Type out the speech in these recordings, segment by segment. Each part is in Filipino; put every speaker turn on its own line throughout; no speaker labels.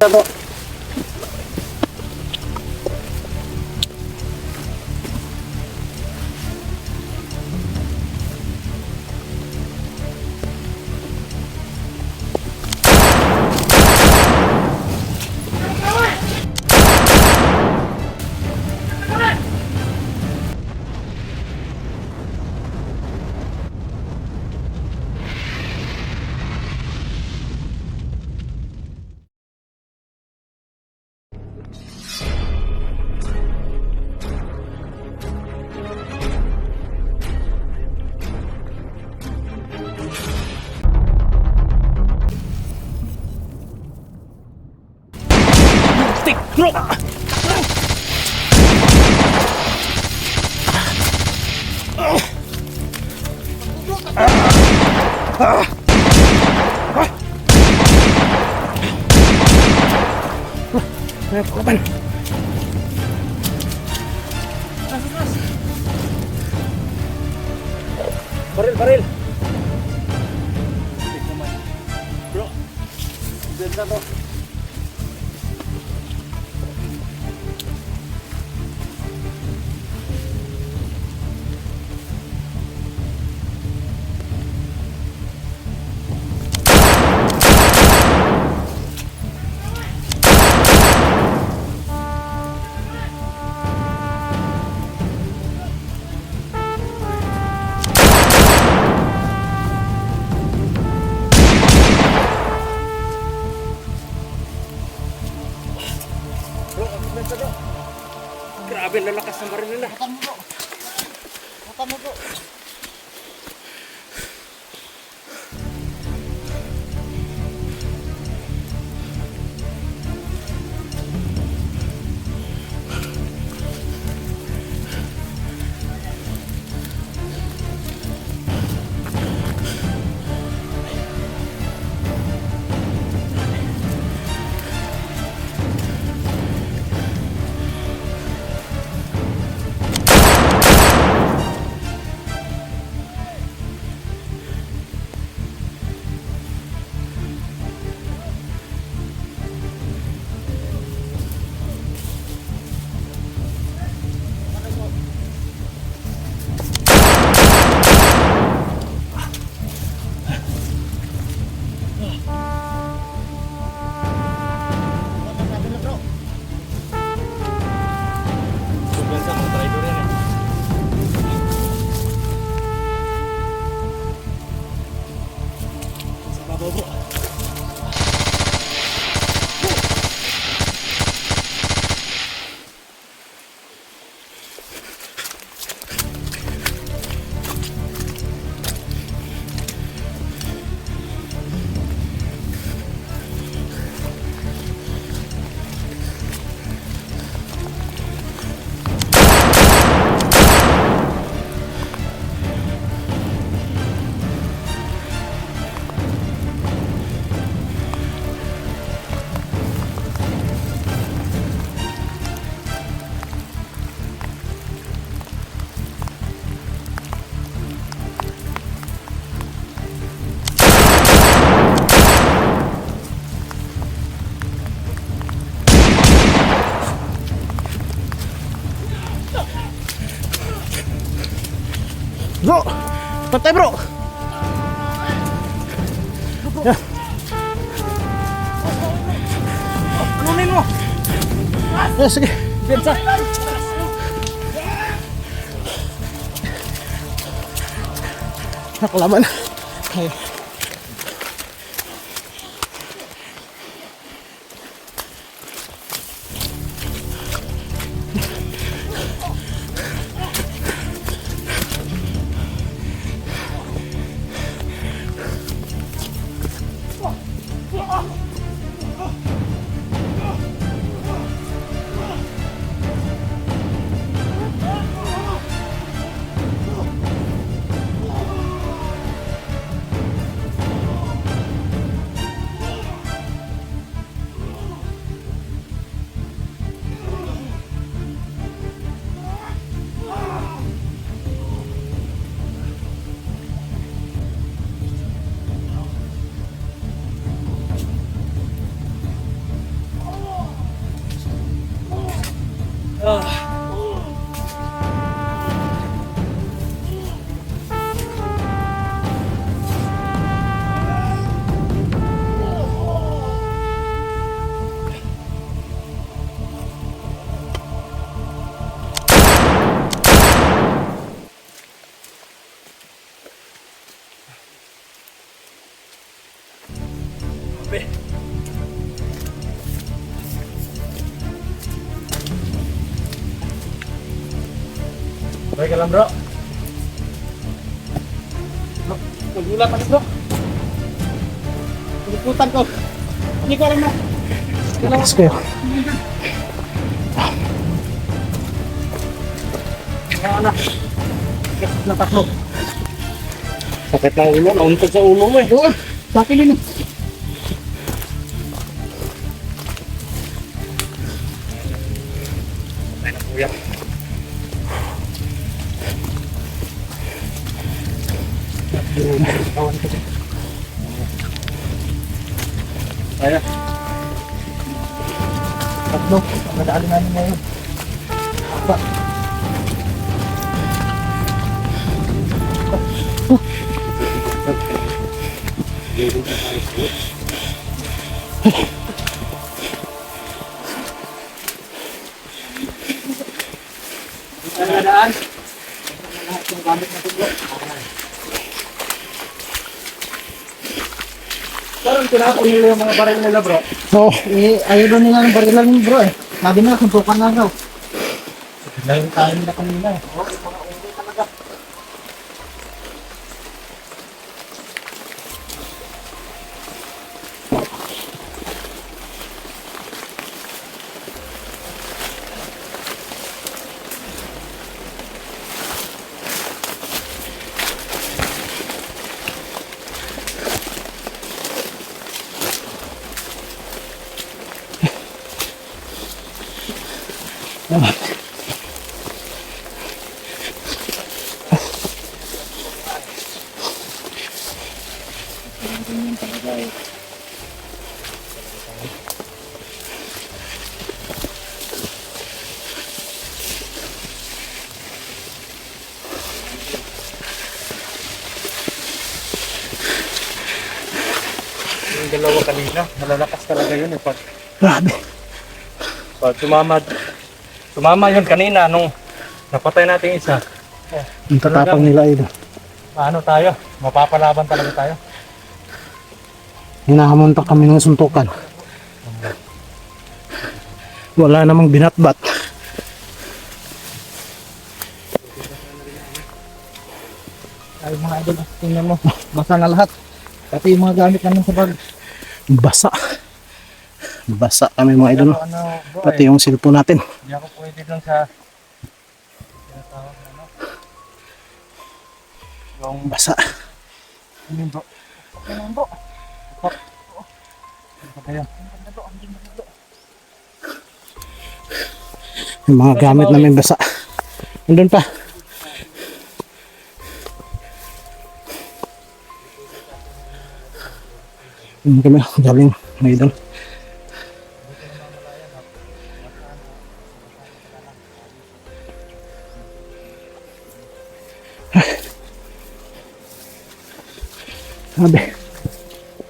Bro. Kapan? Baril. Bro, benta to. Grabe na lakas ng baril nila. Hakan mo bro. Bro, patay bro. Anunin mo. Sige. Bensa. Nakalaman. Ayo.
Baik lang bro. Bro, nagulat ako bro. Pagkutan ko. Hindi ko alam na.
Lakas kayo.
Ano? Sakit na takbo. Sakit ng ulo. Nauntog sa ulo mo eh. Oo. Sakit din eh. Ay na kuya. Ayan. Tatlo. Madali namin ngayon. Apa. Daan. Lahat ng gamit natin bro. Parang tinapon nila yung mga baril nila bro.
Oo.
Ayaw doon nila ng barilan mo bro eh. Sabi na, suntukan na daw. Dahil tayo nila kanina eh. Oo, yung mga ulo talaga. Yung dalawa kanina, malalakas talaga yun eh.
Grabe.
Pag sumama yun kanina nung napatay natin isa.
Ang tatapang nila idol.
Ano tayo? Mapapalaban talaga tayo.
Hinahamontak kami ng suntukan. Wala namang binatbat.
Ay mga idol, tingnan mo, basa na lahat. Pati yung mga gamit namin sa bag.
Basa. Basa kami mga idol.
Bro,
Pati yung cellphone natin.
Hindi ako pwede dun sa tinatawag na ano. Yung
Basa.
ano bro. Okay naman bro. Ano
Yung mga gamit namin basa. Nandun pa. Hindi kami galing mga idol. Sabi,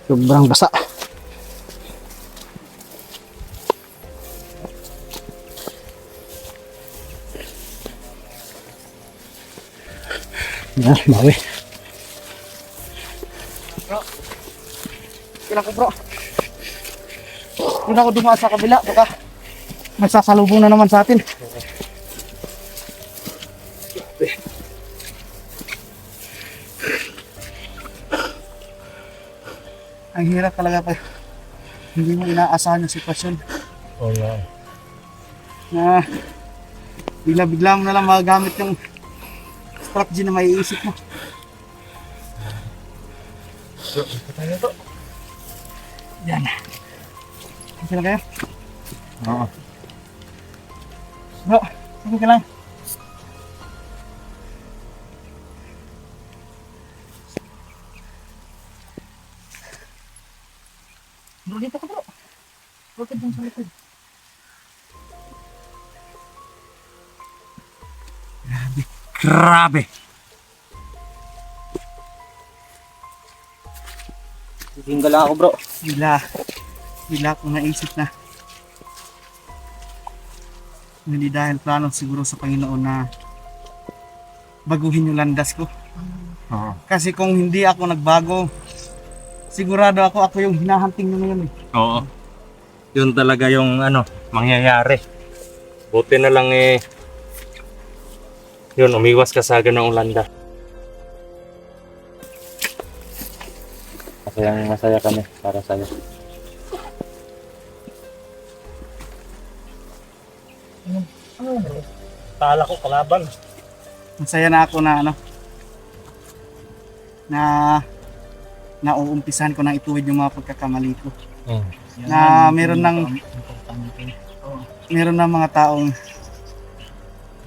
sobrang basa. Yan, bawi.
Kailan ko bro. Kung ako dumaan sa kabila, baka magsasalubong na naman sa atin. Ang hirap talaga pa. Hindi mo inaasahan yung sitwasyon.
Oh, yeah.
Na bigla-bigla mo na lang magagamit yung strategy na maiisip mo.
So, ito tayo to.
Yan. Okay na kayo?
Oo.
Bro, sige ka lang. Bro, dito ka bro. Huwag ka dyan sa likod. Grabe!
Tinggal lang ako bro.
Bigla akong naisip na hindi dahil plano siguro sa Panginoon na baguhin yung landas ko.
Oo.
Kasi kung hindi ako nagbago, sigurado ako yung hinahanting nyo ngayon eh.
Oo. Yun talaga yung mangyayari. Buti na lang yun, umiwas ka sa ganong landa. Masaya kami para sa'yo. Tala ko kalaban.
Masaya na ako na nauumpisahan ko nang ituwid yung mga pagkakamali ko. Na meron ng mga taong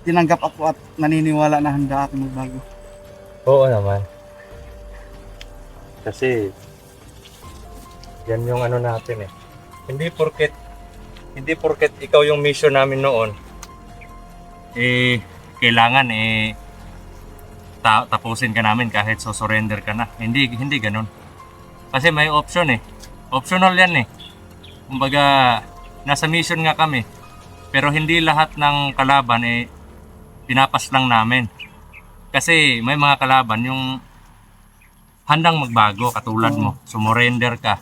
tinanggap ako at naniniwala na handa ako magbago.
Oo naman. Kasi yan yung natin eh. Hindi porket ikaw yung mission namin noon, kailangan tapusin ka namin kahit surrender ka na. Hindi ganun. Kasi may option eh. Optional yan eh. Kumbaga, nasa mission nga kami. Pero hindi lahat ng kalaban pinapas lang namin. Kasi may mga kalaban yung handang magbago katulad mo. Sumurrender ka.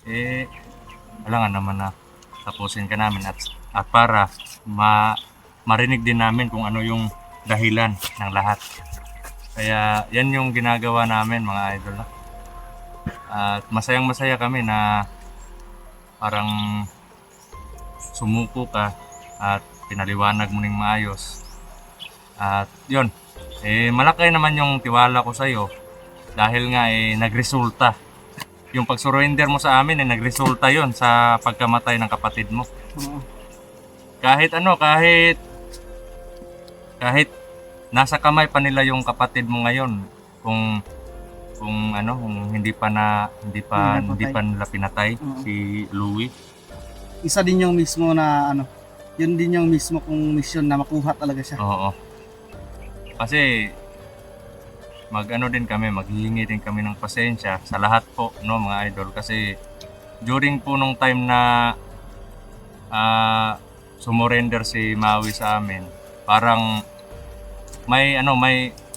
Kailangan naman na tapusin ka namin at para marinig din namin kung ano yung dahilan ng lahat. Kaya yan yung ginagawa namin mga idol. At masayang-masaya kami na parang sumuko ka at pinaliwanag mo ng maayos. At yun, malaki naman yung tiwala ko sa iyo dahil nga nagresulta. Yung pag-surrender mo sa amin nagresulta yon sa pagkamatay ng kapatid mo. Kahit nasa kamay pa nila yung kapatid mo ngayon, kung hindi pa nila pinatay si Louie.
Isa din yung mismo na yun din yung mismo kong mission na makuha talaga siya.
Oo. Kasi maghihingi din kami ng pasensya sa lahat po, mga idol, kasi during po nung time na sumurrender si Maui sa amin, parang may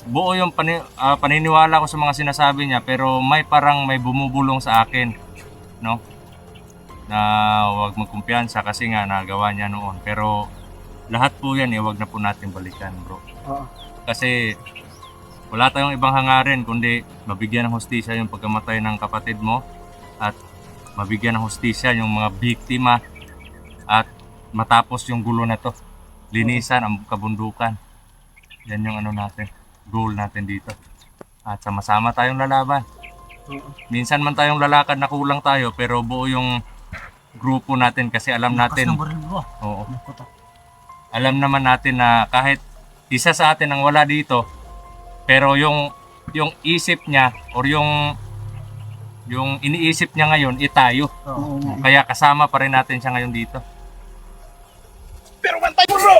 buo yung paniniwala ko sa mga sinasabi niya, pero may bumubulong sa akin, na huwag magkumpiyansa kasi nga nagawa niya noon. Pero lahat po yan huwag na po natin balikan, bro. Kasi wala tayong ibang hangarin kundi mabigyan ng hustisya yung pagkamatay ng kapatid mo at mabigyan ng hustisya yung mga biktima at matapos yung gulo na to. Linisan ang kabundukan. Yan yung natin, goal natin dito. At sama-sama tayong lalaban. Minsan man tayong lalakad na kulang tayo, pero buo yung grupo natin kasi alam natin. Oo. Alam naman natin na kahit isa sa atin ang wala dito, pero yung isip niya or yung iniisip niya ngayon tayo. Kaya kasama pa rin natin siya ngayon dito.
Pero bantay mo, bro!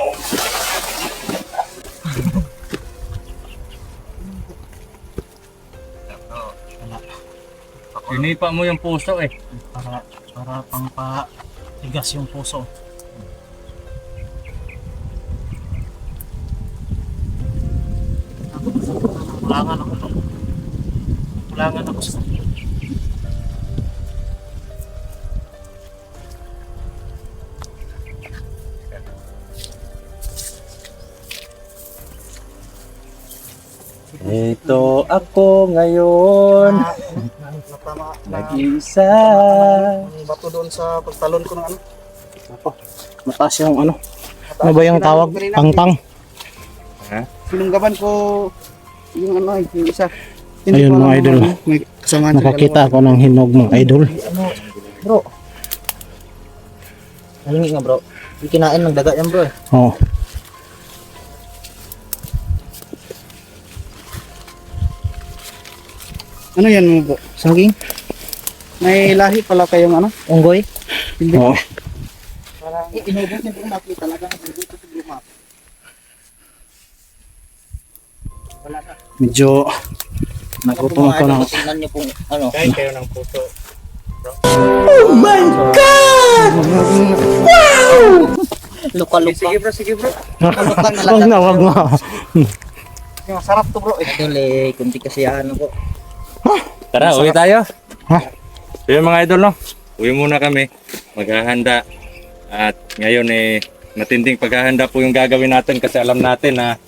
Sinipa mo yung puso eh.
Para pangpatigas yung puso. Kulangan ako sa
Ito ako ngayon, nag-iisa.
Ang bato doon sa pagtalon ko ng
mataas yung ano ba yung tawag? Pangpang.
Sinunggaban ko yung yung isa.
Ayun mga idol.
May kasamaan sa
Nakakita ako ng hinog mga idol.
Bro. Mahingi nga bro. Hindi kinain ng daga yan bro eh.
Oo.
Ano yan mo bro?
Saging?
May lahi pala kayong
Unggoy?
Hindi.
Oo.
Parang inubusin ko makita talaga dito sa lumap.
Medyo nagutom ako ng
Tingnan niyo pong ano.
Kain kayo ng puso.
Lupa-lupa.
Sige bro, sige bro.
wag na, wag na.
Yung sarap to bro.
Idol eh, kunti kasi ano po.
Tara, uwi tayo.
Ha?
So yun mga idol, no? Uwi muna kami. Maghahanda. At ngayon matinding paghahanda po yung gagawin natin kasi alam natin na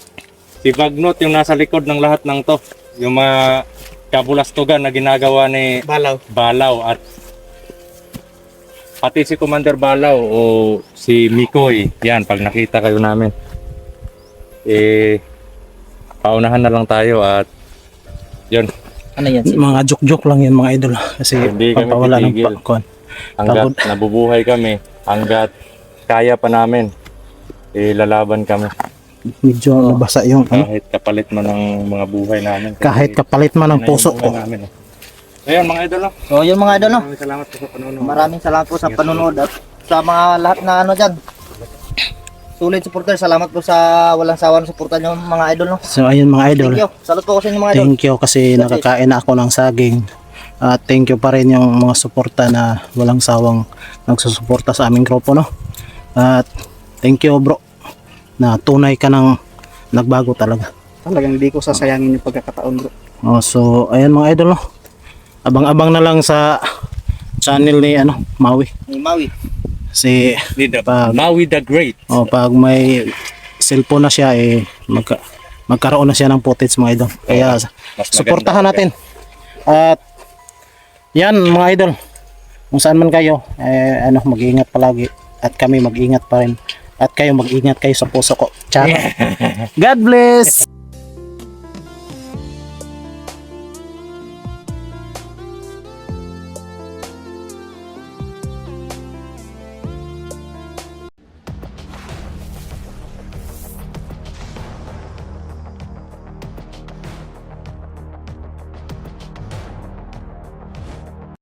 si Bagnot yung nasa likod ng lahat ng to. Yung mga kabulastugan na ginagawa ni Balaw at pati si Commander Balaw o si Mikoy. Yan, pag nakita kayo namin. Paunahan na lang tayo at yun.
Ano yan?
Mga joke-joke lang yun mga idol. Kasi
Hindi kami
pagpawala ng
titigil.
pakon.
Hanggat nabubuhay kami, hanggat kaya pa namin, lalaban kami.
Medyo nabasa yung ano.
Kahit kapalit mo ng mga buhay namin.
Kahit kapalit man ng puso ko.
Ayun mga idol, no?
So yun mga idol no.
Maraming salamat po sa panonood.
Maraming salamat po sa panonood at sa mga lahat na ano dyan. Sulit supporter, salamat po sa walang sawang suporta nyo mga idol no.
So ayun mga idol.
Thank you. Salut po ko sa inyo mga idol.
Thank you kasi nakakain na ako ng saging. At thank you pa rin yung mga suporta na walang sawang nagsusuporta sa aming grupo no. At thank you bro na tunay ka ng nagbago talaga.
Talagang hindi ko sasayangin yung pagkakataon bro.
Oh, so ayun mga idol no. Abang-abang na lang sa channel ni ano Maui.
Ni Maui.
Si pag,
Maui the Great.
pag may cellphone na siya magkaroon na siya ng footage mga idol. Kaya
Mas
suportahan
maganda.
natin. At yan mga idol. Kung saan man kayo, mag-iingat palagi at kami mag-ingat pa rin. At kayo mag-ingat kayo sa puso ko. Ciao. God bless.